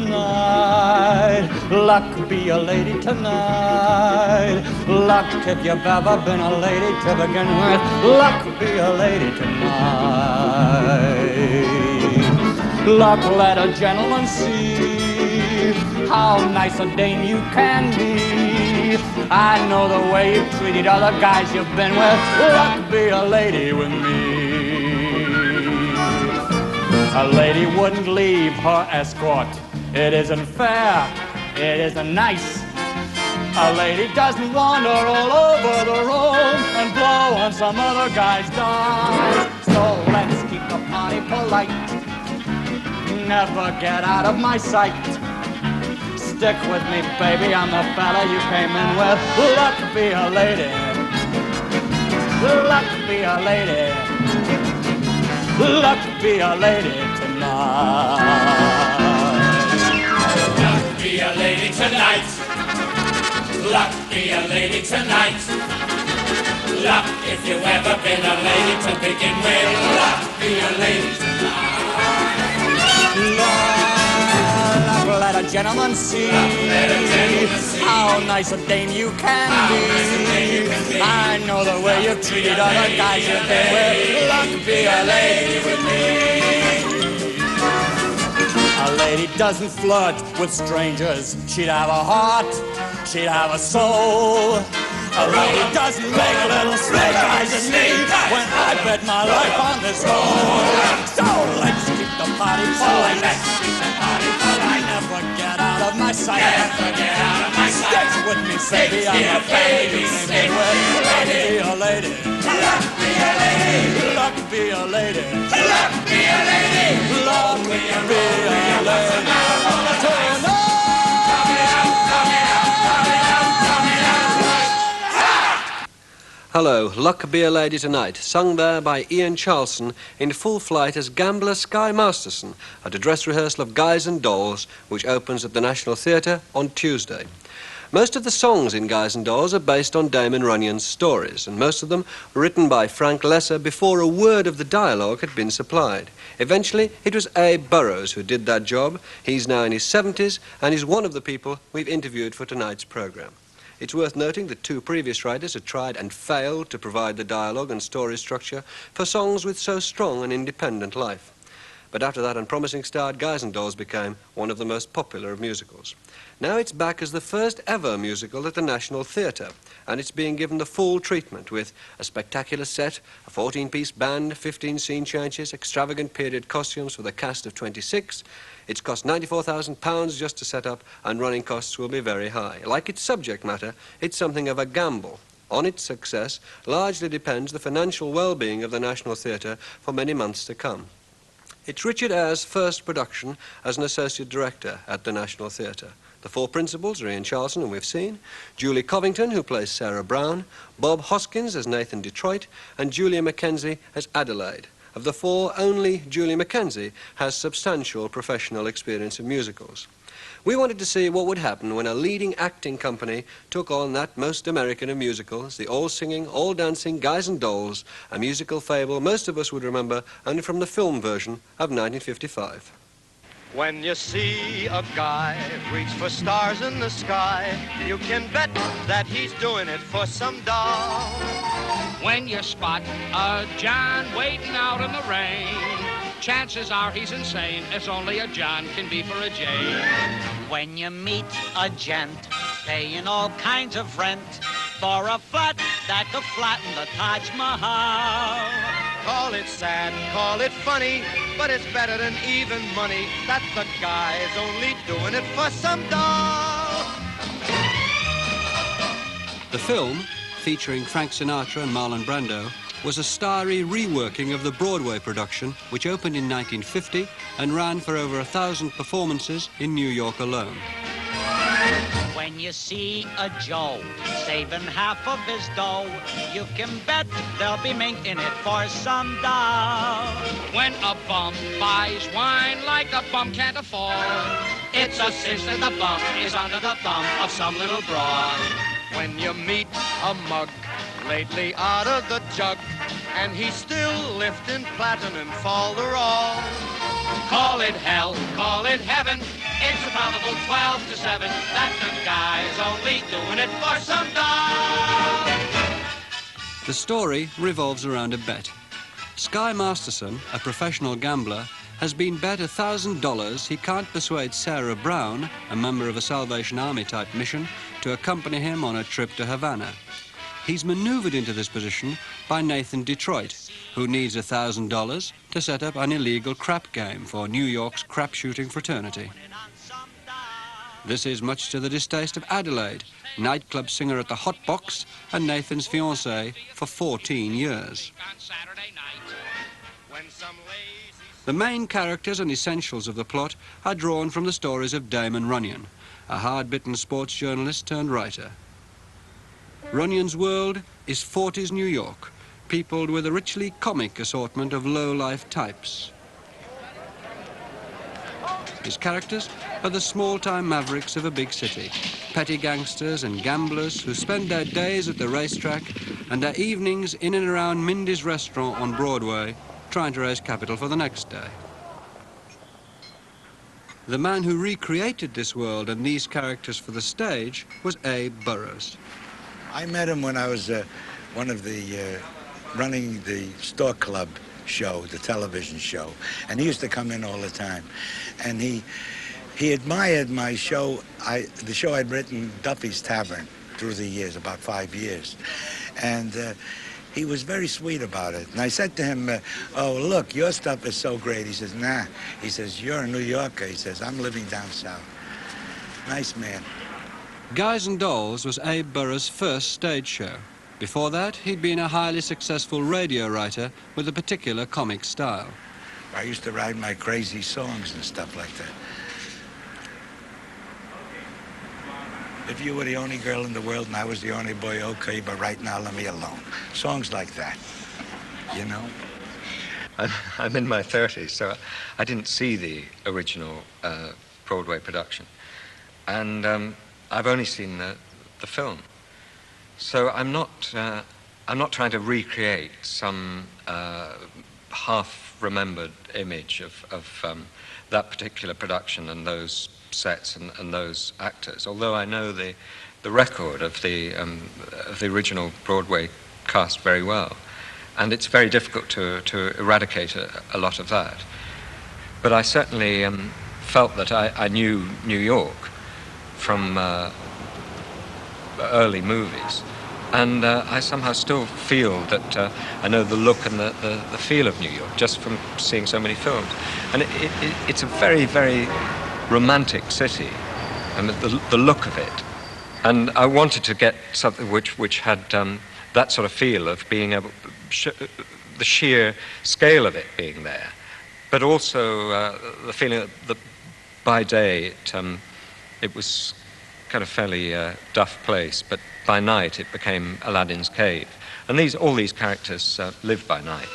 tonight. Luck be a lady tonight. Luck if you've ever been a lady to begin with. Luck be a lady tonight. Luck let a gentleman see how nice a dame you can be. I know the way you've treated other guys you've been with. Luck be a lady with me. A lady wouldn't leave her escort. It isn't fair, it isn't nice. A lady doesn't wander all over the room and blow on some other guy's dice. So let's keep the party polite. Never get out of my sight. Stick with me, baby, I'm the fella you came in with. Luck be a lady. Luck be a lady. Luck be a lady tonight. Luck be a lady tonight. Luck be a lady tonight. Luck if you've ever been a lady to begin with. Luck be a lady tonight. Luck let a gentleman see how nice a dame you can be. I know the way you've treated other guys you've been with. Luck be a lady with me. A lady doesn't flirt with strangers. She'd have a heart, she'd have a soul. A lady doesn't make little snake eyes at me when I bet my life on this road. So let's keep the party polite. Never get out of my sight. Never get out of my sight. Stick with me, baby. I'm a baby. Stay with me. Luck be a lady. Luck be a lady. Luck be a lady. Luck be a lady. Luck be a lady. Hello, Luck Be a Lady Tonight, sung there by Ian Charlson in full flight as gambler Sky Masterson at a dress rehearsal of Guys and Dolls, which opens at the National Theatre on Tuesday. Most of the songs in Guys and Dolls are based on Damon Runyon's stories, and most of them were written by Frank Lesser before a word of the dialogue had been supplied. Eventually, it was Abe Burrows who did that job. He's now in his 70s and is one of the people we've interviewed for tonight's programme. It's worth noting that two previous writers had tried and failed to provide the dialogue and story structure for songs with so strong an independent life. But after that unpromising start, Guys and Dolls became one of the most popular of musicals. Now it's back as the first ever musical at the National Theatre, and it's being given the full treatment with a spectacular set, a 14-piece band, 15 scene changes, extravagant period costumes with a cast of 26. It's cost £94,000 just to set up, and running costs will be very high. Like its subject matter, it's something of a gamble. On its success largely depends the financial well-being of the National Theatre for many months to come. It's Richard Eyre's first production as an associate director at the National Theatre. The four principals are Ian Charlson, whom we've seen, Julie Covington, who plays Sarah Brown, Bob Hoskins as Nathan Detroit, and Julia Mackenzie as Adelaide. Of the four, only Julia Mackenzie has substantial professional experience in musicals. We wanted to see what would happen when a leading acting company took on that most American of musicals, the all-singing, all-dancing Guys and Dolls, a musical fable most of us would remember only from the film version of 1955. When you see a guy reach for stars in the sky, you can bet that he's doing it for some doll. When you spot a John waiting out in the rain, chances are he's insane. It's only a John can be for a Jane. When you meet a gent paying all kinds of rent for a flat that could flatten the Taj Mahal. Call it sad, call it funny, but it's better than even money. That the guy's only doing it for some doll. The film, featuring Frank Sinatra and Marlon Brando, was a starry reworking of the Broadway production, which opened in 1950 and ran for over 1,000 performances in New York alone. When you see a Joe saving half of his dough, you can bet there'll be mink in it for some dough. When a bum buys wine like a bum can't afford, it's a cinch that the bum is under the thumb of some little broad. When you meet a mug lately out of the jug, and he's still lifting platinum fall the roll. Call it hell, call it heaven, It's a probable 12 to 7 that the guy's only doing it for some dough. The story revolves around a bet. Sky Masterson, a professional gambler, has been bet $1,000 he can't persuade Sarah Brown, a member of a Salvation Army-type mission, to accompany him on a trip to Havana. He's maneuvered into this position by Nathan Detroit, who needs $1,000 to set up an illegal crap game for New York's crap-shooting fraternity. This is much to the distaste of Adelaide, nightclub singer at the Hot Box and Nathan's fiancée for 14 years. The main characters and essentials of the plot are drawn from the stories of Damon Runyon, a hard-bitten sports journalist turned writer. Runyon's world is 40s New York, peopled with a richly comic assortment of low-life types. His characters are the small-time mavericks of a big city, petty gangsters and gamblers who spend their days at the racetrack and their evenings in and around Mindy's restaurant on Broadway, trying to raise capital for the next day. The man who recreated this world and these characters for the stage was Abe Burrows. I met him when I was one of the running the Stork Club show, the television show, and he used to come in all the time. And he admired my show, the show I'd written, Duffy's Tavern, through the years, about 5 years. And he was very sweet about it. And I said to him, oh, look, your stuff is so great. He says, nah. He says, you're a New Yorker. He says, I'm living down south. Nice man. Guys and Dolls was Abe Burrows' first stage show. Before that, he'd been a highly successful radio writer with a particular comic style. I used to write my crazy songs and stuff like that. If you were the only girl in the world and I was the only boy, okay, but right now let me alone. Songs like that, you know? I'm in my 30s, so I didn't see the original Broadway production. And I've only seen the film. So I'm not trying to recreate some half-remembered image of that particular production and those sets and those actors. Although I know the record of the original Broadway cast very well, and it's very difficult to eradicate a lot of that. But I certainly felt that I knew New York from early movies. And I somehow still feel that I know the look and the feel of New York just from seeing so many films. And it's a very, very romantic city, and the look of it. And I wanted to get something which had that sort of feel of being able, the sheer scale of it being there, but also the feeling that by day it was kind of fairly duff place, but by night it became Aladdin's cave. And all these characters live by night.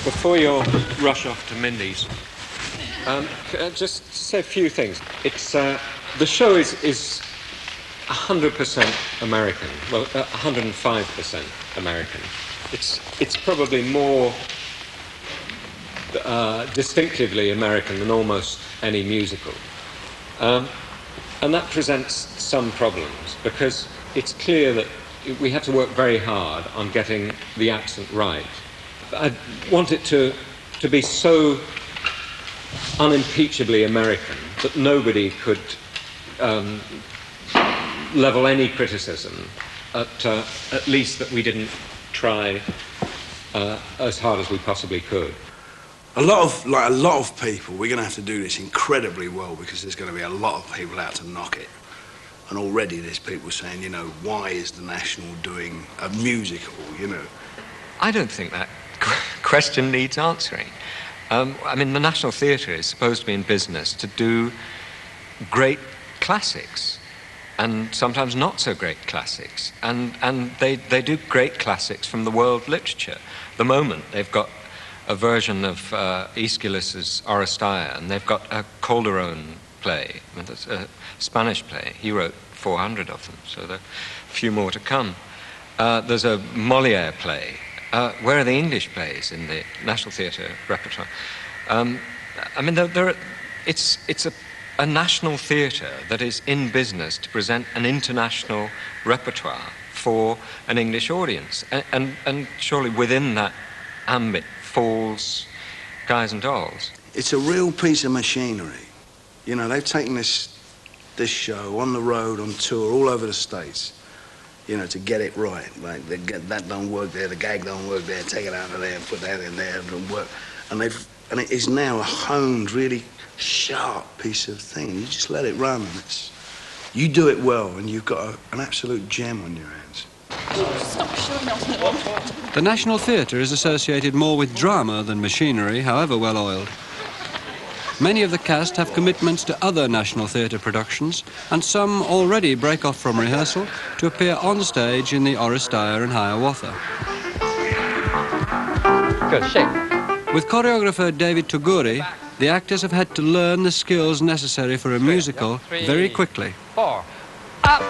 Before you rush off to Mindy's, just to say a few things. It's the show is 100% American. Well, 105% American. It's probably more distinctively American than almost any musical, and that presents some problems because it's clear that we have to work very hard on getting the accent right. I want it to be so unimpeachably American that nobody could level any criticism at least that we didn't try as hard as we possibly could. A lot of people, we're going to have to do this incredibly well because there's going to be a lot of people out to knock it. And already there's people saying, you know, why is the National doing a musical, you know? I don't think that question needs answering. I mean, the National Theatre is supposed to be in business to do great classics and sometimes not so great classics. And they do great classics from the world literature. At the moment, they've got a version of Aeschylus's Oresteia, and they've got a Calderón play, a Spanish play. He wrote 400 of them, so there are a few more to come. There's a Molière play. Where are the English plays in the National Theatre repertoire? I mean, it's a national theatre that is in business to present an international repertoire for an English audience. And surely within that ambit falls Guys and Dolls. It's a real piece of machinery. You know, they've taken this show on the road, on tour, all over the States, you know, to get it right. Like, that don't work there, the gag don't work there, take it out of there and put that in there, it don't work. And it is now a honed, really sharp piece of thing. You just let it run. You do it well, and you've got an absolute gem on your hands. Stop showing off. The National Theatre is associated more with drama than machinery, however well oiled. Many of the cast have commitments to other National Theatre productions, and some already break off from rehearsal to appear on stage in the Oresteia and Hiawatha. Good, shake. With choreographer David Tuguri, the actors have had to learn the skills necessary for a musical very quickly. 4, up,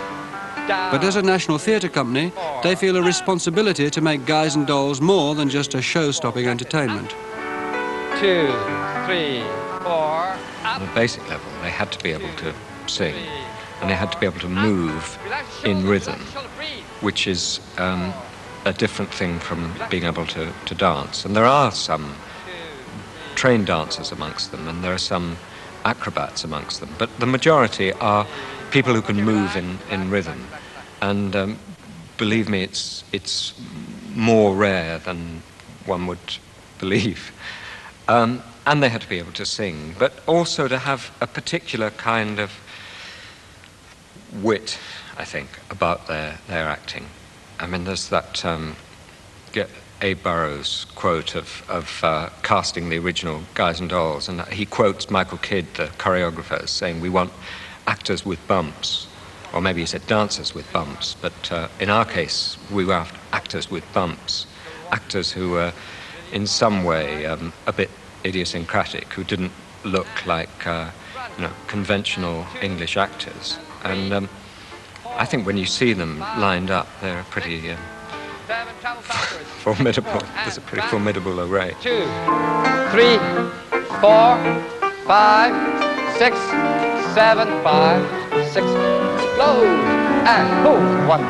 down. But as a National Theatre company, they feel a responsibility to make Guys and Dolls more than just a show-stopping entertainment. 2, 3, 4, up. On a basic level, they had to be able to sing, and they had to be able to move in rhythm, which is a different thing from being able to dance. And there are some trained dancers amongst them, and there are some acrobats amongst them, but the majority are people who can move in rhythm. And believe me, it's more rare than one would believe. And they had to be able to sing, but also to have a particular kind of wit, I think, about their acting. I mean, there's that Abe Burrows quote of casting the original Guys and Dolls, and he quotes Michael Kidd, the choreographer, as saying, we want actors with bumps, or maybe he said dancers with bumps, but in our case, we were after actors with bumps, actors who were in some way a bit idiosyncratic, who didn't look like conventional English actors. And I think when you see them lined up, they're pretty formidable. There's a pretty formidable array. 2, 3, 4, 5, 6, 7, 5, 6. Explode and move. 1, 2,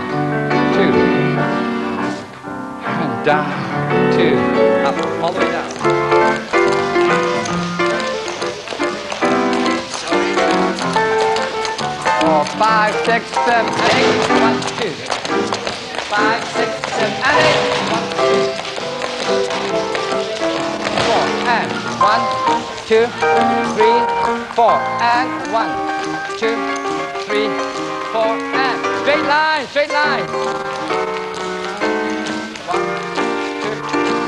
and down. 2, up, all the way down. 4, 5, 6, 7, 8. 1, 2, 5, 6, 7, and 8. 1, 4, and 1, 2, 3, 4, and 1, 2, 3, 4, and straight line, straight line. 1, 2,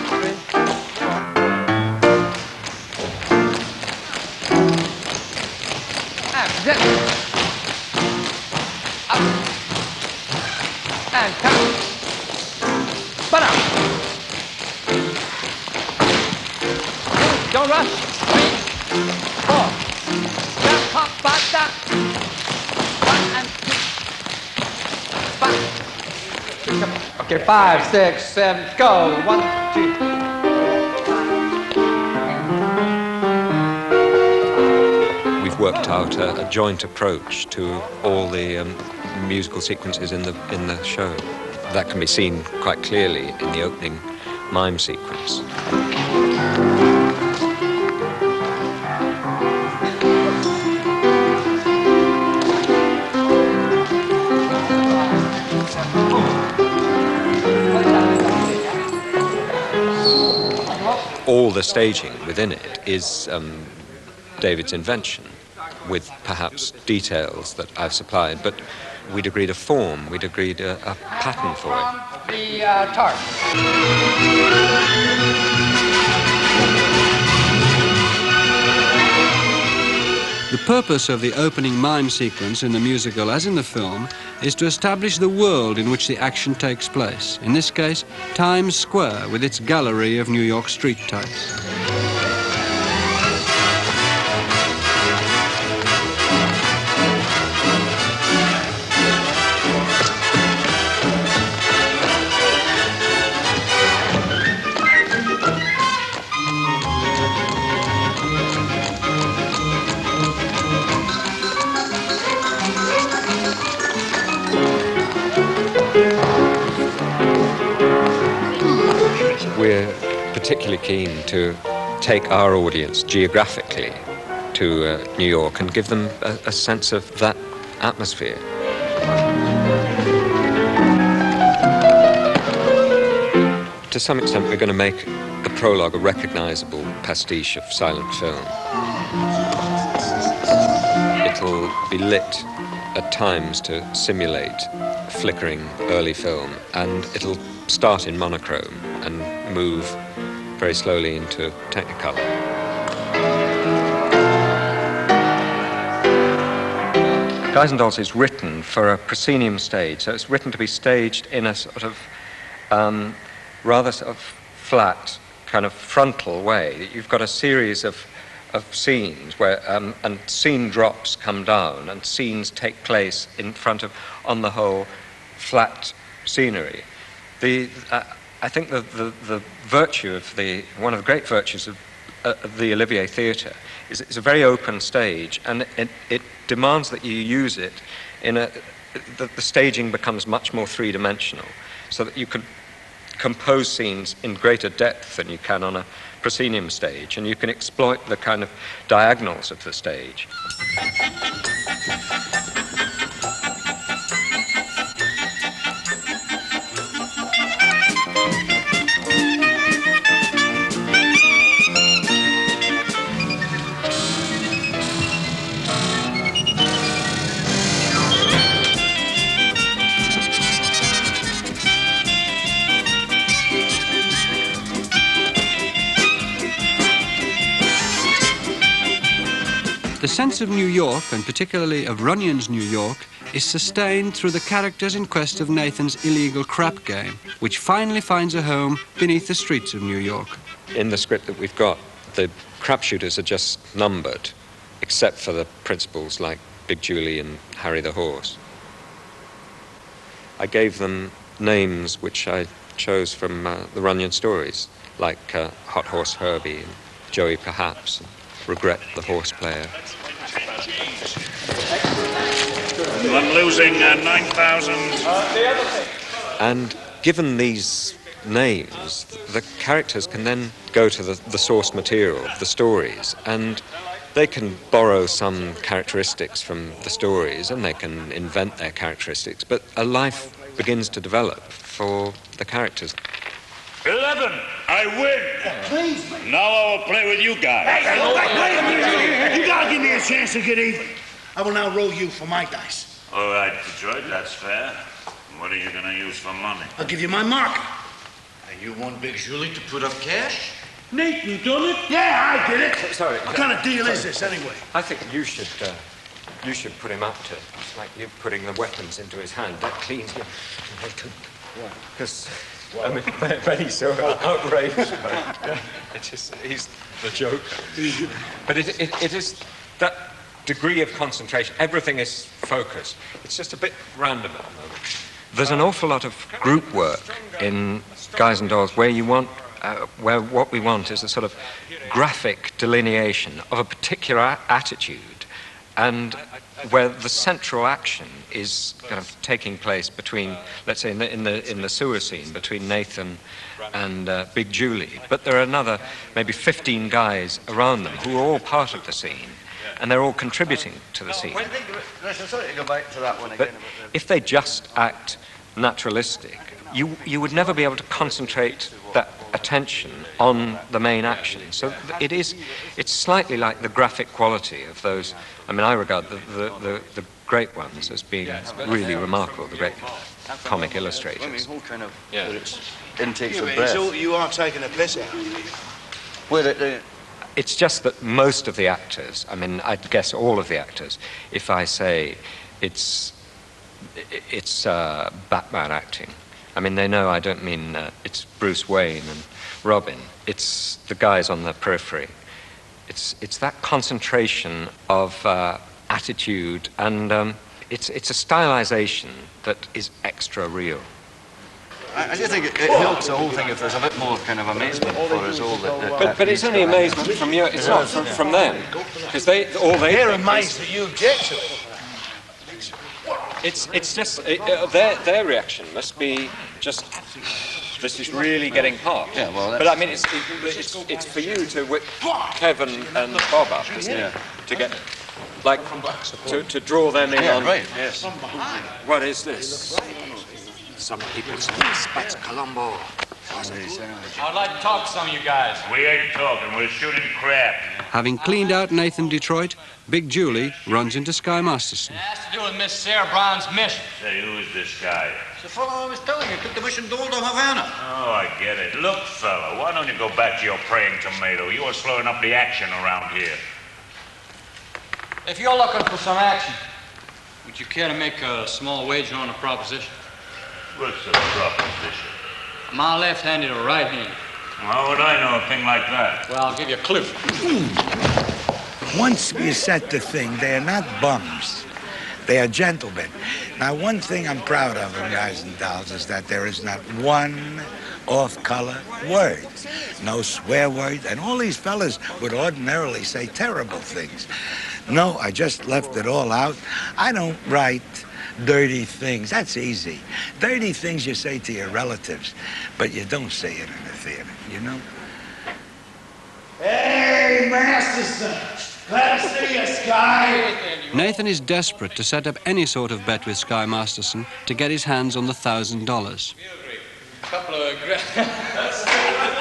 3, 4. And zip. Up. And come. But up. Don't rush. 3, 4. Jump, hop, bata. 1 and 2. 5. Okay, 5, 6, 7, go. 1, 2. We've worked out a joint approach to all the musical sequences in the show. That can be seen quite clearly in the opening mime sequence. all the staging within it is David's invention, with perhaps details that I've supplied, but we'd agreed a form, we'd agreed a pattern for it. The tart. The purpose of the opening mime sequence in the musical, as in the film, is to establish the world in which the action takes place. In this case, Times Square, with its gallery of New York street types. We're particularly keen to take our audience geographically to New York and give them a sense of that atmosphere. To some extent, we're going to make the prologue a recognizable pastiche of silent film. It'll be lit at times to simulate flickering early film, and it'll start in monochrome and move very slowly into Technicolor. Guys and Dolls is written for a proscenium stage, so it's written to be staged in a sort of rather sort of flat, kind of frontal way. You've got a series of scenes where, and scene drops come down and scenes take place in front of, on the whole, flat scenery. I think the virtue of one of the great virtues of the Olivier Theatre is it's a very open stage, and it demands that you use it the staging becomes much more three-dimensional, so that you can compose scenes in greater depth than you can on a proscenium stage, and you can exploit the kind of diagonals of the stage. The sense of New York, and particularly of Runyon's New York, is sustained through the characters in quest of Nathan's illegal crap game, which finally finds a home beneath the streets of New York. In the script that we've got, the crap shooters are just numbered, except for the principals like Big Julie and Harry the Horse. I gave them names which I chose from the Runyon stories, like Hot Horse Herbie and Joey Perhaps, and Regret the Horse Player. I'm losing 9,000. And given these names, the characters can then go to the source material, the stories, and they can borrow some characteristics from the stories, and they can invent their characteristics, but a life begins to develop for the characters. 11. I win. Please. Now I will play with you guys. Hey, wait a minute. You gotta give me a chance to get even. I will now roll you for my dice. All right, Detroit, that's fair. What are you gonna use for money? I'll give you my marker. And you want Big Julie to put up cash? Nathan done it? Yeah, I did it. Sorry. What kind of deal is this, anyway? I think you should put him up to it. It's like you putting the weapons into his hand. That cleans you. Because, I mean, Benny's so outraged. He's the Joker. But it is that degree of concentration. Everything is focused. It's just a bit random at the moment. There's an awful lot of group work in Guys and Dolls where you want, where what we want is a sort of graphic delineation of a particular attitude, and where the central action is kind of taking place between, let's say, in the sewer scene between Nathan and Big Julie. But there are another maybe 15 guys around them who are all part of the scene, and they're all contributing to the scene. Sorry to go back to that one again. But if they just act naturalistic, you would never be able to concentrate that attention on the main action. So it's slightly like the graphic quality of those. I mean, I regard the great ones as being really remarkable, the great comic illustrators. All kind of Yeah. intakes of breath. You are taking a piss out. Well, It's just that most of the actors, I mean, I'd guess all of the actors, if I say it's Batman acting, I mean, they know I don't mean it's Bruce Wayne and Robin. It's the guys on the periphery. It's that concentration of attitude, and it's a stylization that is extra real. I just think it helps the whole thing if there's a bit more kind of amazement for us all. But it's only amazement from you. It's not from them, because they're amazed that you object to it. It's just their reaction must be just. This is really getting hot. Yeah, well, but I mean, it's for you to whip Kevin and Bob up, isn't it? To get, like, to draw them in on. Right. Yes. What is this? Some people say it's Colombo. I'd like to talk to some of you guys. We ain't talking, we're shooting crap. Having cleaned out Nathan Detroit, Big Julie runs into Sky Masterson. It has to do with Miss Sarah Brown's mission. Say, who is this guy? The fellow I was telling you took the mission to Havana. Oh, I get it. Look, fella, why don't you go back to your praying tomato? You are slowing up the action around here. If you're looking for some action, would you care to make a small wager on a proposition? What's the proposition? My left-handed or right-handed? How would I know a thing like that? Well, I'll give you a clue. Once you set the thing, they are not bums. They are gentlemen. Now, one thing I'm proud of in Guys and Dolls is that there is not one off-color word. No swear word. And all these fellas would ordinarily say terrible things. No, I just left it all out. I don't write dirty things. That's easy. Dirty things you say to your relatives, but you don't say it in the theater, you know? Hey, Masterson! Glad to see you, Sky! Nathan is desperate to set up any sort of bet with Sky Masterson to get his hands on the $1,000.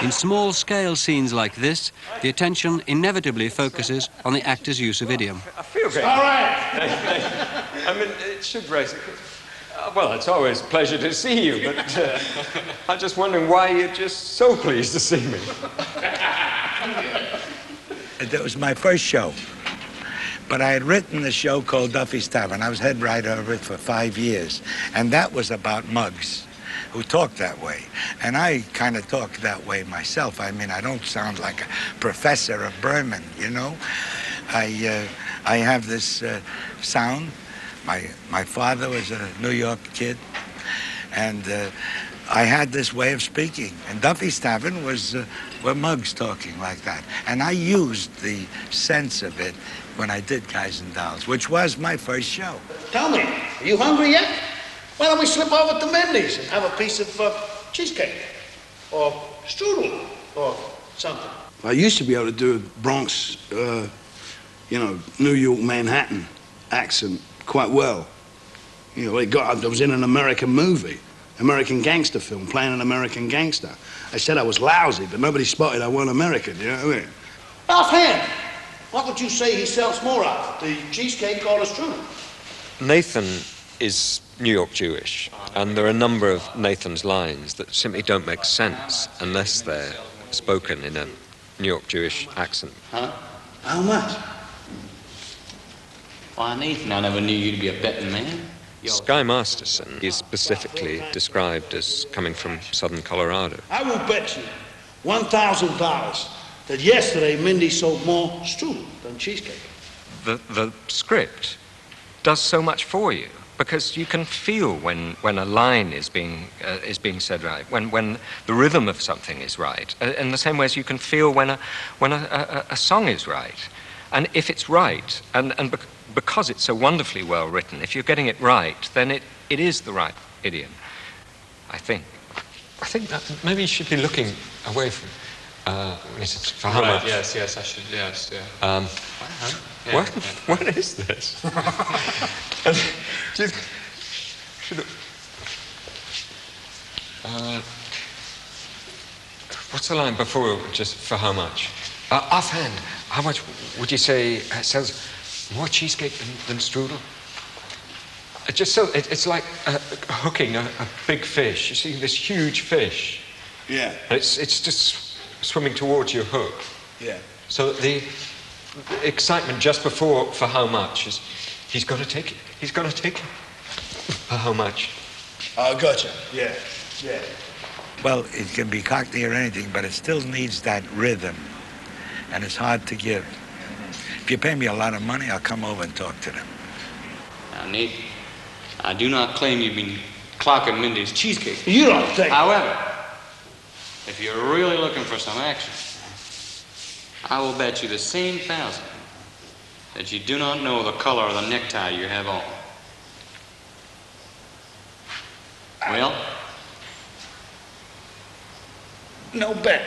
In small-scale scenes like this, the attention inevitably focuses on the actor's use of idiom. I feel great. All right! I mean, it should raise. Well, it's always a pleasure to see you, but I'm just wondering why you're just so pleased to see me. That was my first show. But I had written the show called Duffy's Tavern. I was head writer of it for 5 years. And that was about mugs who talk that way. And I kind of talk that way myself. I mean, I don't sound like a professor of Berman, you know? I have this sound. My father was a New York kid, and I had this way of speaking. And Duffy's Tavern were mugs talking like that. And I used the sense of it when I did Guys and Dolls, which was my first show. Tell me, are you hungry yet? Why don't we slip over to Mindy's and have a piece of cheesecake? Or strudel, or something. I used to be able to do a Bronx, New York, Manhattan accent quite well. You know, I was in an American movie, American gangster film, playing an American gangster. I said I was lousy, but nobody spotted I wasn't American, you know what I mean? Offhand, what would you say he sells more of, the cheesecake or the strudel? Nathan is New York Jewish, and there are a number of Nathan's lines that simply don't make sense unless they're spoken in a New York Jewish accent. Huh? How much? Why, Nathan, I never knew you to be a betting man. Sky Masterson is specifically described as coming from southern Colorado. I will bet you $1,000 that yesterday Mindy sold more strudel than cheesecake. The script does so much for you because you can feel when a line is being said right, when the rhythm of something is right, in the same way as you can feel when a song is right, and if it's right, and because it's so wonderfully well written, if you're getting it right, then it is the right idiom, I think. I think that maybe you should be looking away from. For how much? Yes, I should. Yes, yeah. Yeah. What is this? What's the line before, just for how much? Offhand, how much would you say sells more cheesecake than strudel? It's like hooking a big fish. You see this huge fish. Yeah. And it's just swimming towards your hook. Yeah. So the excitement just before for how much is he's got to take it. He's got to take it. For how much? Oh, gotcha. Yeah. Yeah. Well, it can be Cockney or anything, but it still needs that rhythm, and it's hard to give. If you pay me a lot of money, I'll come over and talk to them. Now, Nate, I do not claim you've been clocking Mindy's cheesecake. You don't think. However, if you're really looking for some action, I will bet you the same $1,000 that you do not know the color of the necktie you have on. Well? No bet.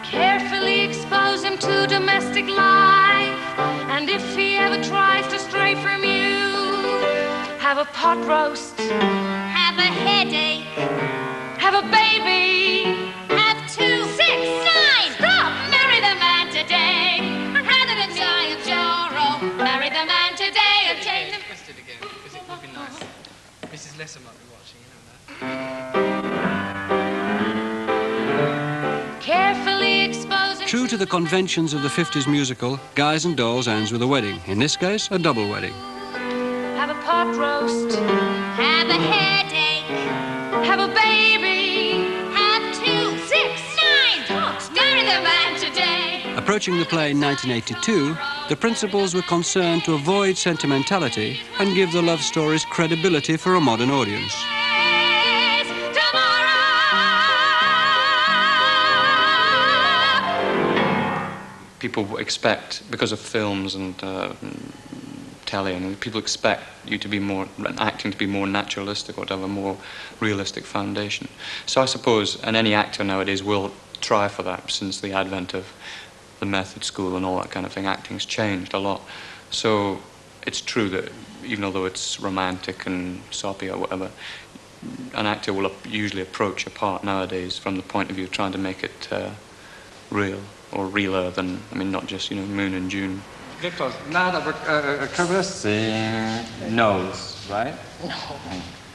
Carefully expose him to domestic life, and if he ever tries to stray from you, have a pot roast, have a headache, have a baby, have 2, 6, 9. Stop! Marry the man today, rather than die of sorrow. Marry the man today and take them. Twist it again, because it would be nice. Mrs. Lesser might be watching, Carefully expose him. True to the conventions of the 50s musical, Guys and Dolls ends with a wedding. In this case, a double wedding. Have a pot roast, have a headache, have a baby, have 2, 6, 9. Marry the man today. Approaching the play in 1982, the principals were concerned to avoid sentimentality and give the love stories credibility for a modern audience. People expect, because of films and telly, and people expect you to be more, acting to be more naturalistic or to have a more realistic foundation. So I suppose, and any actor nowadays will try for that since the advent of the method school and all that kind of thing. Acting's changed a lot. So it's true that even although it's romantic and soppy or whatever, an actor will usually approach a part nowadays from the point of view of trying to make it real, or realer than, I mean, not just, Moon and June. Victor, now that we're caressing nose, right? No.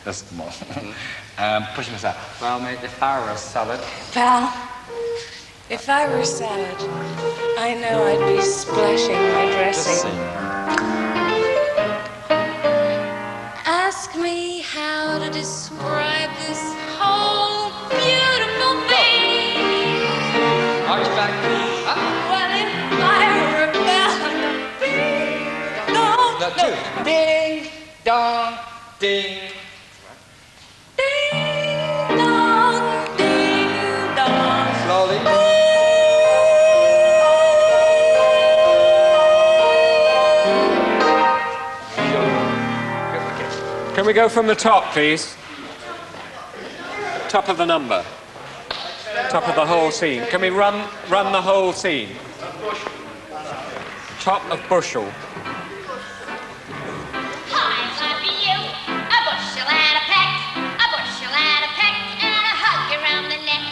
That's more. Pushing this out. Well, mate, if I were a salad. Pal, if I were salad, I know I'd be splashing my dressing. Ask me how to describe this whole beautiful thing. Arch back. Well, if I were a bell, Ding, dong, ding. ding dong, ding dong. Slowly. Can we go from the top, please? Top of the number. Top of the whole scene. Can we run the whole scene? Top of bushel. I love you, a bushel and a peck, a bushel and a peck, and a hug around the neck,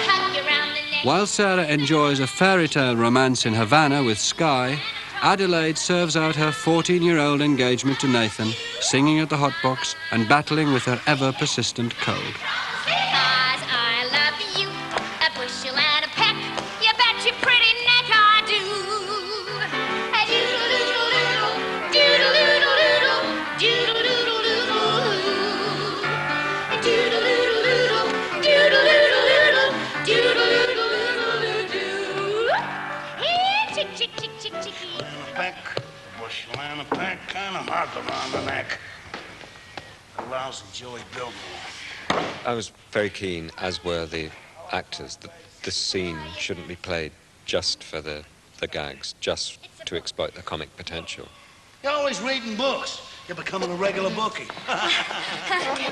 hug around the neck. While Sarah enjoys a fairy tale romance in Havana with Sky, Adelaide serves out her 14-year-old engagement to Nathan, singing at the hot box and battling with her ever-persistent cold. Because I love you, a bushel and a peck, you bet your pretty neck I do. A doodle-doodle-doodle, doodle-doodle-doodle, doodle-doodle-doodle, doodle-doodle-doodle, doodle-doodle-doodle, doodle-doodle-doodle-doo. Hey, chick, chick, chick, chick, chicky. Peck, bushel and a peck, kind of hard around the neck. A lousy Joey Biltmore. I was very keen, as were the actors, that this scene shouldn't be played just for the gags, just to exploit the comic potential. You're always reading books. You're becoming a regular bookie.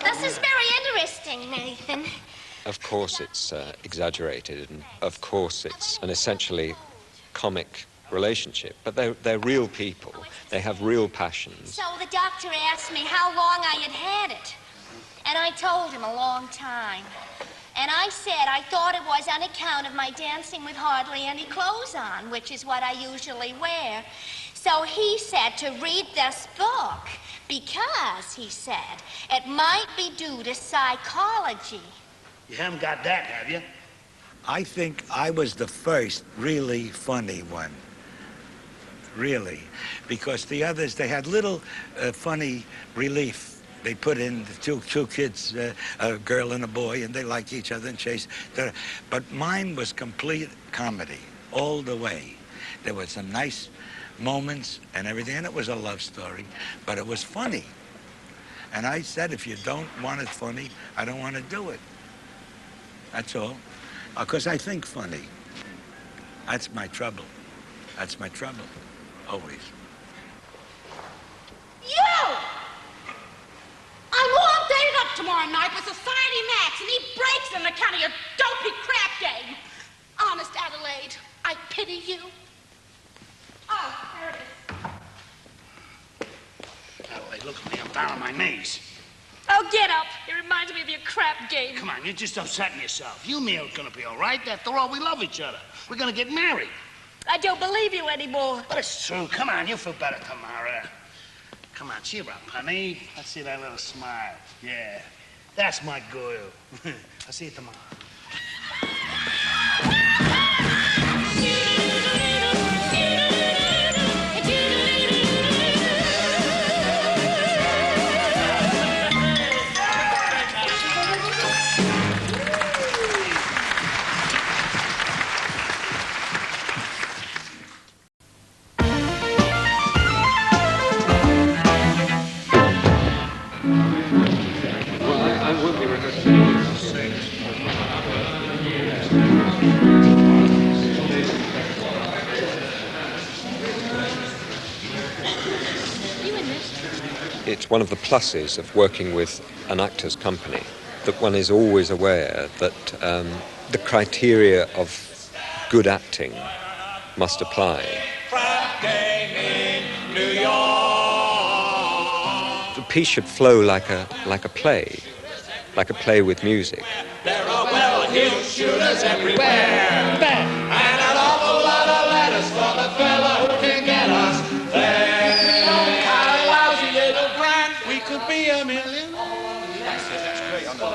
This is very interesting, Nathan. Of course it's exaggerated, and of course it's an essentially comic relationship, but they're real people. They have real passions. So the doctor asked me how long I had had it. And I told him a long time. And I said I thought it was on account of my dancing with hardly any clothes on, which is what I usually wear. So he said to read this book because, he said, it might be due to psychology. You haven't got that, have you? I think I was the first really funny one. Really. Because the others, they had little funny relief. They put in the two kids, a girl and a boy, and they liked each other and chased. But mine was complete comedy all the way. There were some nice moments and everything, and it was a love story, but it was funny. And I said, if you don't want it funny, I don't want to do it. That's all. Because I think funny. That's my trouble. That's my trouble. Always. You! I'm all dated up tomorrow night with Society Max, and he breaks on account of your dopey crap game. Honest, Adelaide, I pity you. Oh, there it is. Adelaide, look at me. I'm down on my knees. Oh, get up. It reminds me of your crap game. Come on, you're just upsetting yourself. You and me are gonna be all right. After all, we love each other. We're gonna get married. I don't believe you anymore. But it's true. Come on, you'll feel better tomorrow. Come on, cheer up, honey. Let's see that little smile. Yeah, that's my girl. I'll see you tomorrow. It's one of the pluses of working with an actor's company that one is always aware that the criteria of good acting must apply. The piece should flow like a play with music. There are well-heeled shooters everywhere. And an awful lot of letters for the fella who can get us there. Some kind of lousy little grand, we could be a million.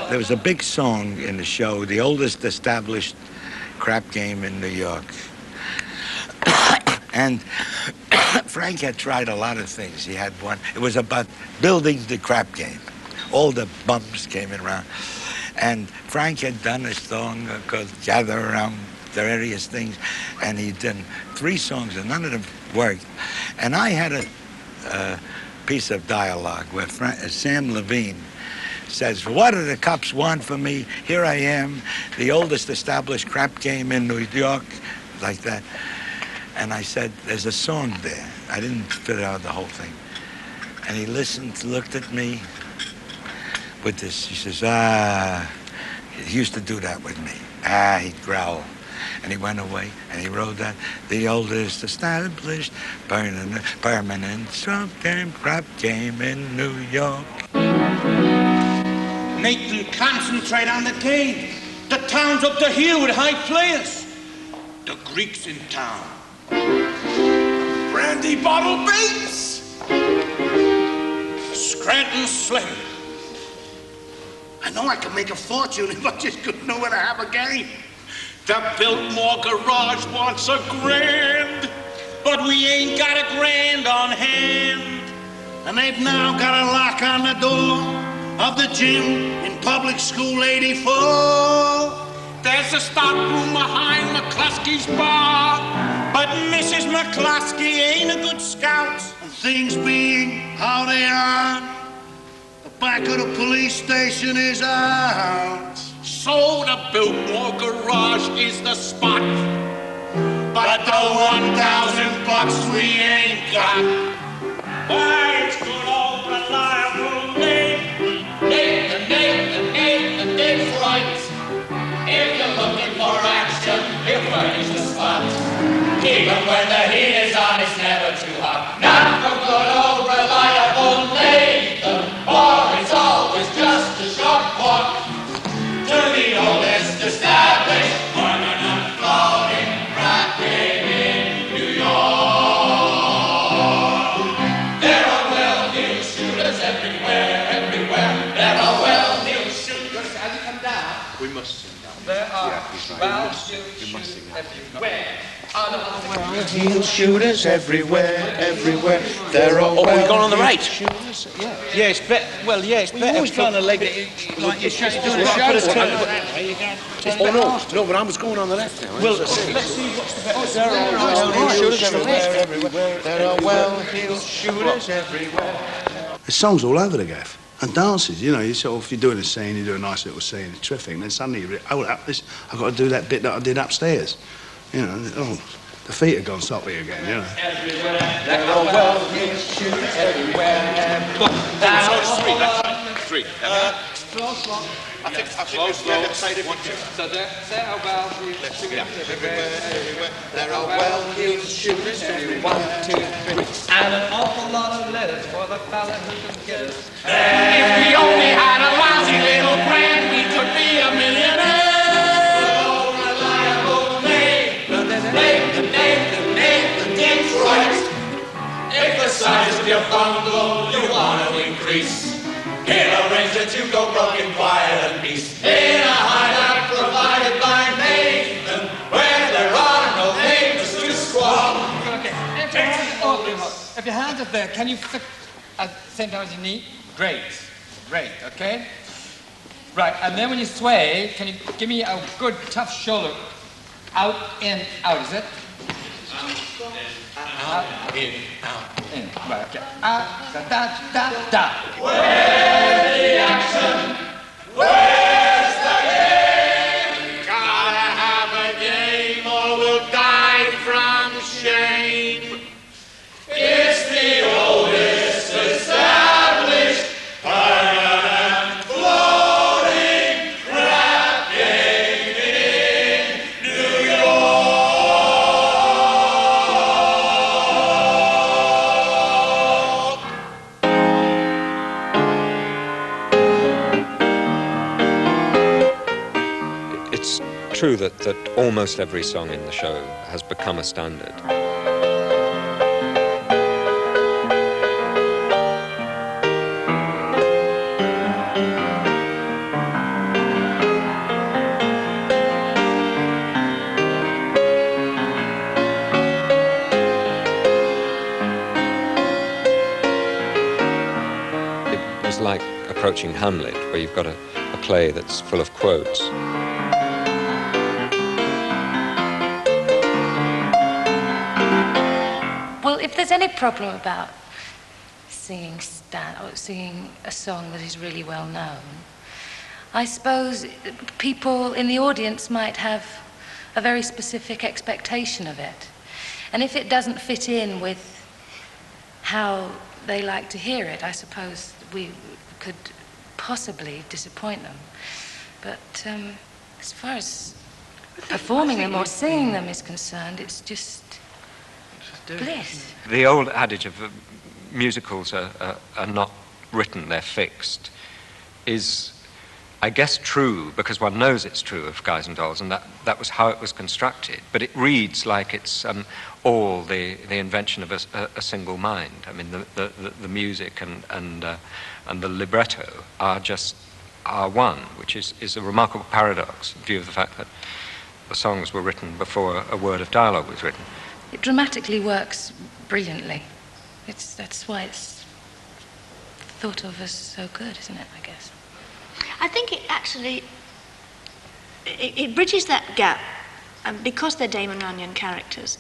There was a big song in the show, the oldest established crap game in New York. And Frank had tried a lot of things. He had one. It was about building the crap game. All the bums came around. And Frank had done a song called Gather Around the various things. And he'd done 3 songs, and none of them worked. And I had a piece of dialogue where Sam Levine says, what do the cops want from me? Here I am, the oldest established crap game in New York, like that. And I said, there's a song there. I didn't fit out the whole thing. And he listened, looked at me with this. He says, he used to do that with me. He'd growl. And he went away, and he wrote that, the oldest established permanent crap game in New York. Make them concentrate on the game. The town's up the hill with high players. The Greeks in town. Brandy Bottle Bates. Scranton Slim. I know I can make a fortune if I just couldn't know where to have a game. The Biltmore Garage wants a grand, but we ain't got a grand on hand. And they've now got a lock on the door of the gym in Public School 84. There's a stock room behind McCluskey's bar, but Mrs. McCluskey ain't a good scout. And things being how they are, the back of the police station is out. So the Biltmore Garage is the spot, but the $1,000 we ain't got. Why, it's good old reliable Nate. Nate's right. If you're looking for action, he'll furnish the spot. Even when the heat is on, it's never too hot. Not from good old reliable Nathan, or it's always just as short. We must sing that. There are Well, everywhere. Well, heel shooters everywhere, everywhere. There are Oh, we've gone on the right. shooters. Yeah. Yeah, it's better. Well, yeah, it's better. always kind of like it's just doing a show. Oh no, but I was going on the left now. Well, let's see what's the better. There are well-heeled shooters everywhere. There are well-heeled shooters everywhere. There's songs all over the gaff. And dances, you know, you sort of, if you're doing a scene, you do a nice little scene, it's terrific, and then suddenly you oh, I've got to do that bit that I did upstairs. You know, oh, the feet have gone soppy again, you know. Everywhere, there are well-heeled shooters everywhere. That's three. Slow. I think slow. So there are well-heeled shooters everywhere. There are well-heeled shooters everywhere. 1, 2, 3. And an awful lot of letters for the fella who can get us. If we only had a lousy little plan, we could be a millionaire. So reliable, Nathan Detroit. If the size of your bungalow you want to increase, he'll arrange that you go broke in quiet and peace. In a hideout provided by Nathan, where there are no neighbors to squall. Okay. If your hands are there, can you fit at the same time as your knee? Great, okay? Right, and then when you sway, can you give me a good tough shoulder? Out, in, out, is it? Out, in. Right, okay. Out, da. Where's the action? Where's the game? Gotta have a game or we'll die from shame. It's the oldest established permanent floating rap game in New York. It's true that almost every song in the show has become a standard. It was like approaching Hamlet, where you've got a play that's full of quotes. Well, if there's any problem about singing a song that is really well known, I suppose people in the audience might have a very specific expectation of it. And if it doesn't fit in with how they like to hear it, I suppose we could possibly disappoint them. But as far as performing them or singing them is concerned, it's just bliss. The old adage of musicals are not written, they're fixed, is, I guess, true because one knows it's true of Guys and Dolls, and that was how it was constructed. But it reads like it's all the invention of a single mind. I mean, the music and the libretto are one, which is a remarkable paradox in view of the fact that the songs were written before a word of dialogue was written. It dramatically works brilliantly. That's why it's thought of as so good, isn't it, I guess? I think it actually, it bridges that gap, because they're Damon Runyon characters.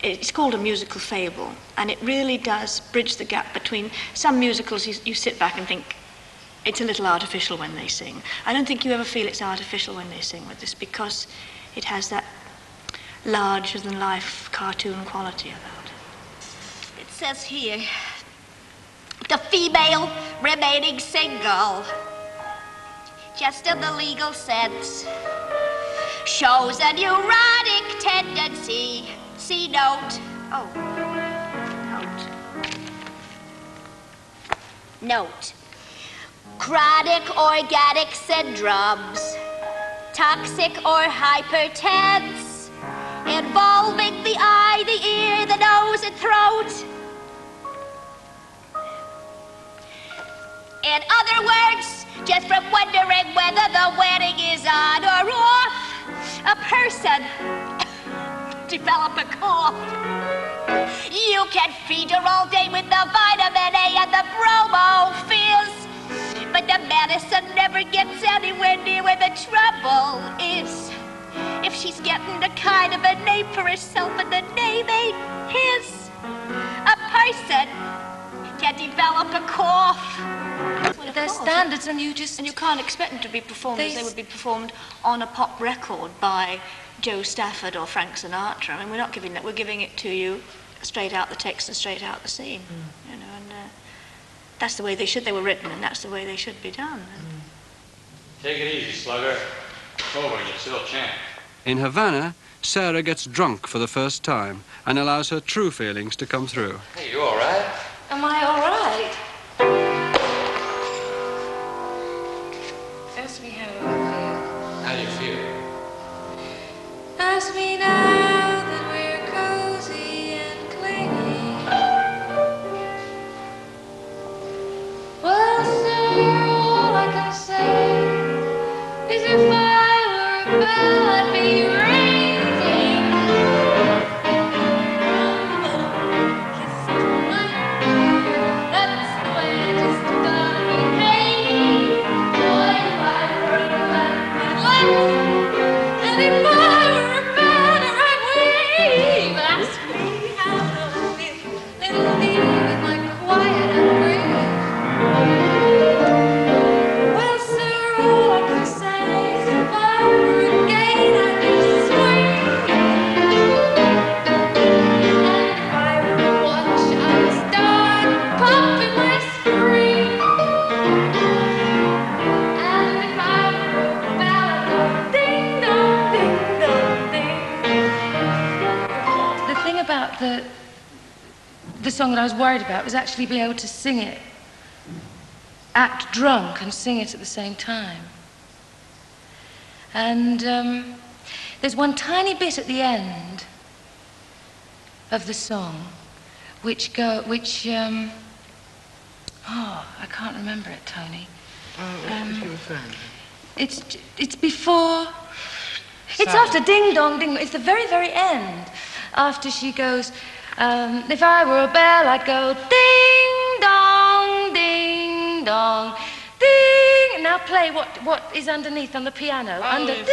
It's called a musical fable, and it really does bridge the gap between some musicals you sit back and think it's a little artificial when they sing. I don't think you ever feel it's artificial when they sing with this, because it has that larger-than-life cartoon quality about it. It says here, the female remaining single, just in the legal sense, shows a neurotic tendency. See note. Oh, note. Chronic organic syndromes, toxic or hypertense, involving the eye, the ear, the nose, and throat. In other words, just from wondering whether the wedding is on or off, a person develop a cough. You can feed her all day with the vitamin A and the bromo fizz, but the medicine never gets anywhere near where the trouble is. If she's getting a kind of a name for herself and the name ain't his, a person can develop a cough. Well, they're standards, and you can't expect them to be performed as they would be performed on a pop record by Joe Stafford or Frank Sinatra. I mean, we're not giving that. We're giving it to you straight out the text and straight out the scene. You know, and that's the way they were written, and that's the way they should be done. Take it easy, Slugger. It's over and you're still champ. In Havana, Sarah gets drunk for the first time and allows her true feelings to come through. Hey, you all right? Am I all right? Ask me how I feel. How do you feel? Ask me now that we're cozy and clingy. Well, sir, all I can say is if I were a bell, I'd be ringing. That's the way I just gotta behave. Boy, if I were a bell, I'd and if I were a banner, I'd wave. Ask me how to feel, little me with my quiet and brave. Well, sir, all I can say is if I were a gate, I'd be swinging. And if I were a watch, I'd start pumping my spring. And if I were a bell, I'd go ding dong, ding dong, ding. The thing about the song that I was worried about was actually being able to sing it, act drunk and sing it at the same time. And there's one tiny bit at the end of the song which I can't remember it, Tony. What was you referring to? It's before. It's after ding dong ding. It's the very, very end. After she goes, if I were a bell, I'd go ding dong ding dong ding. Now play what is underneath on the piano. Under ding. So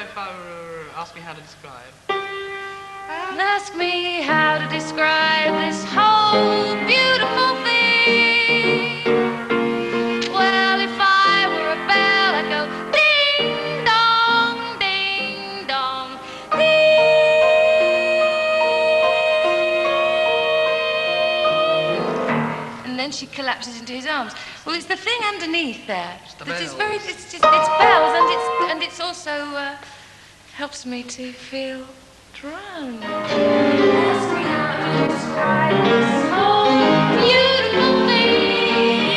if I were ask me how to describe. And ask me how to describe this whole beautiful thing. Well, if I were a bell, I'd go ding dong, ding dong, ding. And then she collapses into his arms. Well, it's the thing underneath there. It's bells, and it's also helps me to feel drunk. Ask me how to describe this whole beautiful thing.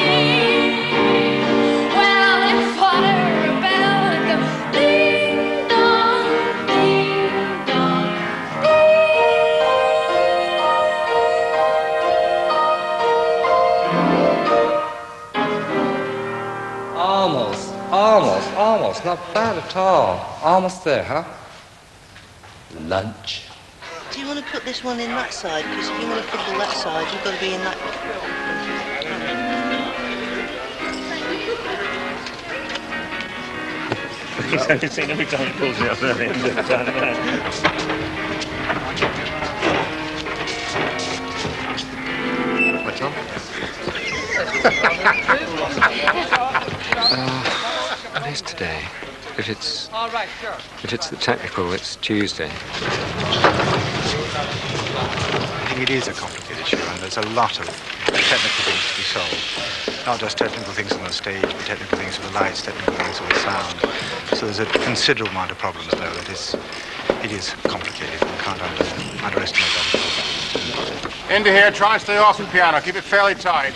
Well, if I were a bell, I'd go ding dong, ding dong, Almost. Not bad at all. Almost there, huh? Lunch. Do you want to put this one in that side? Because if you want to fiddle that side, you've got to be in that. He's only seen every time he pulls me up there. What's on? It is today. If it's All right, sure. if it's the technical, it's Tuesday. I think it is a complicated show, and there's a lot of technical things to be solved. Not just technical things on the stage, but technical things with the lights, technical things with the sound. So there's a considerable amount of problems there. It is complicated. You can't underestimate that. Into here, try and stay off the piano. Keep it fairly tight.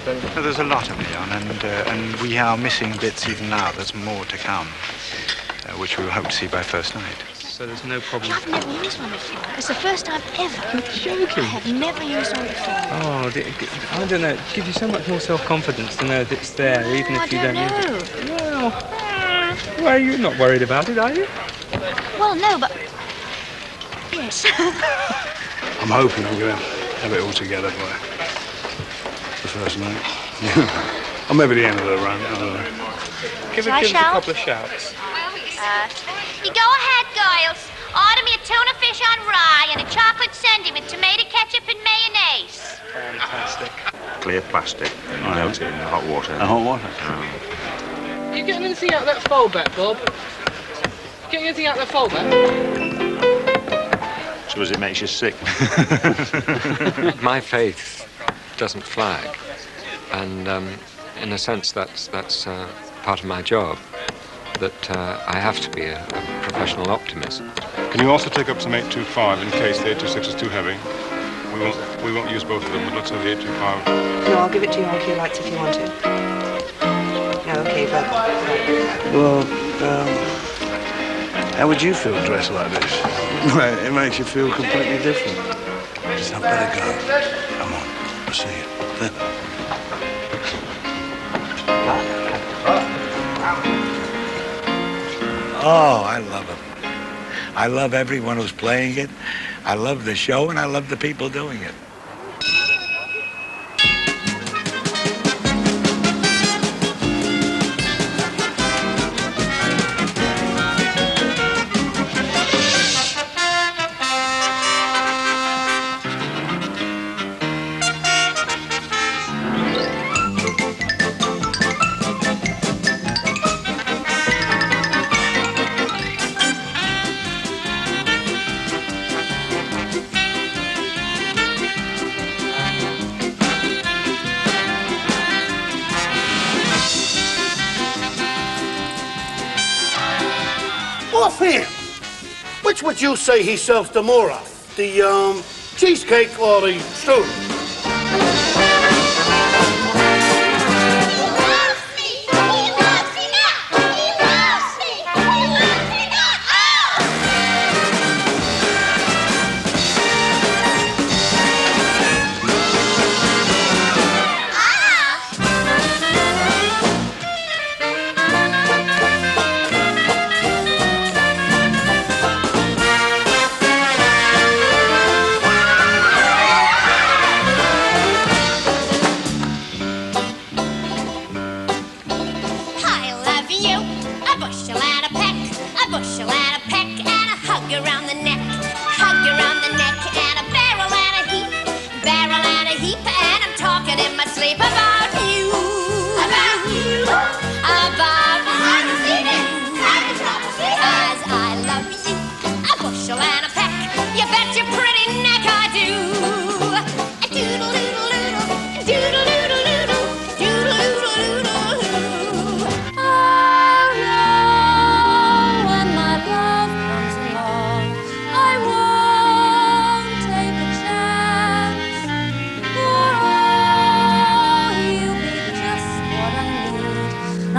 So there's a lot of neon, and we are missing bits even now. There's more to come, which we will hope to see by first night. so there's no problem. I've never used one before. It's the first time ever. You're joking. I have never used one before. Oh, I don't know. It gives you so much more self-confidence to know that it's there, even if you don't use it. Well, you're not worried about it, are you? Well, no, but... Yes. I'm hoping I'm going to have it all together by the first night. Or maybe the end of the run, I don't know. Give Shall I us a shout? couple of shouts. You go ahead, girls. Order me a tuna fish on rye and a chocolate sundae with tomato ketchup and mayonnaise. Fantastic. Clear plastic, melt it in the hot water. The hot water? Are you getting anything out of that foldback, Bob? Getting anything out of that foldback? Suppose it makes you sick. My faith doesn't flag, and in a sense that's part of my job, that I have to be a professional optimist. Can you also take up some 825 in case the 826 is too heavy? We won't use both of them, but let's have the 825. No, I'll give it to you on cue lights if you want to. No, okay, but... Well, how would you feel dressed like this? It makes you feel completely different. I'd better go. Come on, I'll see you. Oh, I love it. I love everyone who's playing it. I love the show, and I love the people doing it. Offhand, which would you say he serves the more of? The, cheesecake or the strudel?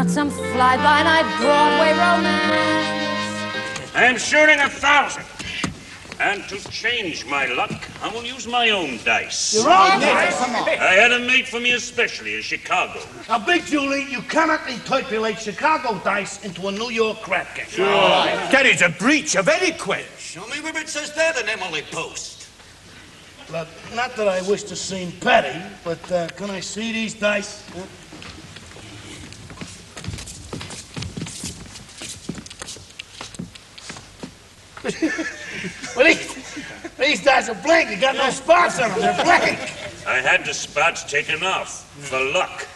Some fly-by-night Broadway romance. I'm shooting 1,000. And to change my luck, I will use my own dice. Your own dice? Come on. I had them made for me especially in Chicago. Now, Big Julie, you cannot interpolate Chicago dice into a New York crap game. Sure. That is a breach of etiquette. Show me where it says that in Emily Post. Look, not that I wish to seem petty, but can I see these dice? Well, these dice are blank. They got no spots on them. They're blank. I had the spots taken off for luck.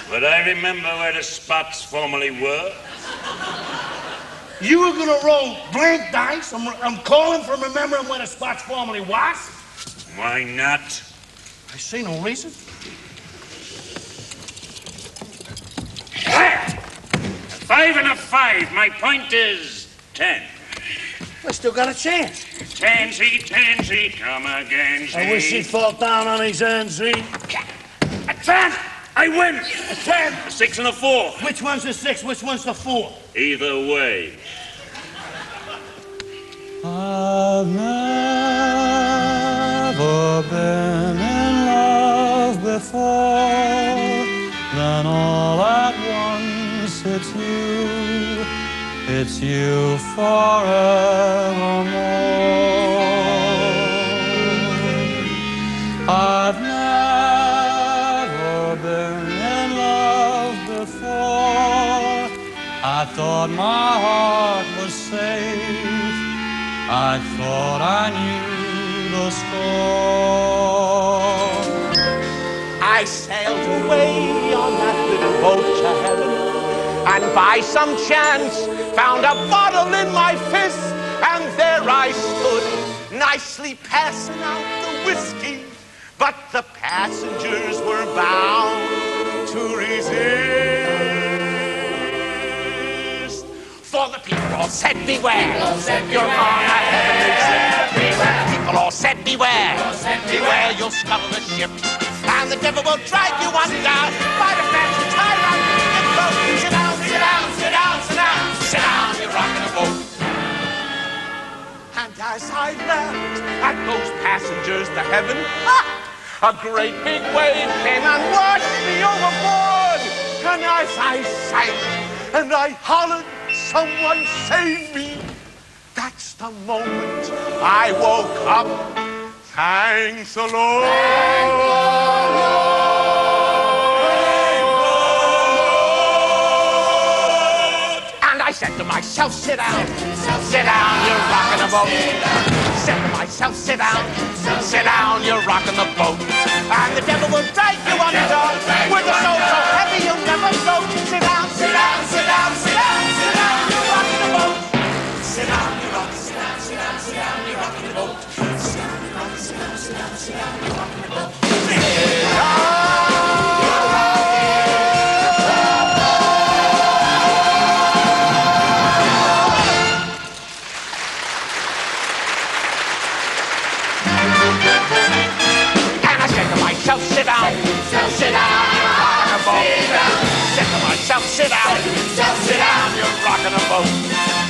But I remember where the spots formerly were. You were gonna roll blank dice? I'm calling from remembering where the spots formerly was? Why not? I see no reason. There! 5 and a 5. My point is 10. I still got a chance. Tansy, Tansy, come again, I wish he'd fall down on his hands, see? A 10! I win! A 10! A 6 and a 4. Which one's the 6? Which one's the 4? Either way. I've never been in love before, then all at once it's you forevermore. I've never been in love before. I thought my heart was safe. I thought I knew the score. I sailed away on that little boat to heaven, and by some chance found a bottle in my fist, and there I stood, nicely passing out the whiskey, but the passengers were bound to resist. For the people all said beware, you're on a heavenly trip. People all said beware, beware you'll scuttle the ship, and the devil will drag you under by the fancy tie around your throat. Sit down, sit down, sit down, sit down, sit down, you're rocking a boat. And as I left at those passengers to heaven, a great big wave came and washed me overboard. And as I sank and I hollered, someone save me, that's the moment I woke up. Thanks the Lord. And I said to myself, sit down, you're rocking the boat. Said to myself, sit down, you're rocking the boat. And the devil will drag you under with a soul so heavy you'll never float. Sit down, sit down, sit down, sit down, sit down, you're rocking the boat. Sit down, you're rocking, sit down, sit down, sit down, you're rocking the boat. Sit down, you're rocking, sit down, sit down, sit down, you're rocking the boat. Sit down. Sit down, sit down, you're rocking a boat. Said to myself, sit down, you're rocking a boat.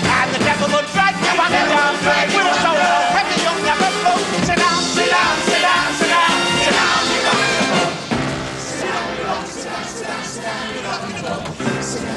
And the devil will drag you under with a soul so heavy you'll never float. Sit down, sit down, sit down, sit down, sit down, you're rocking a boat. Sit down, you're rocking, sit down, sit down, sit down, you're rocking a boat. Sit down.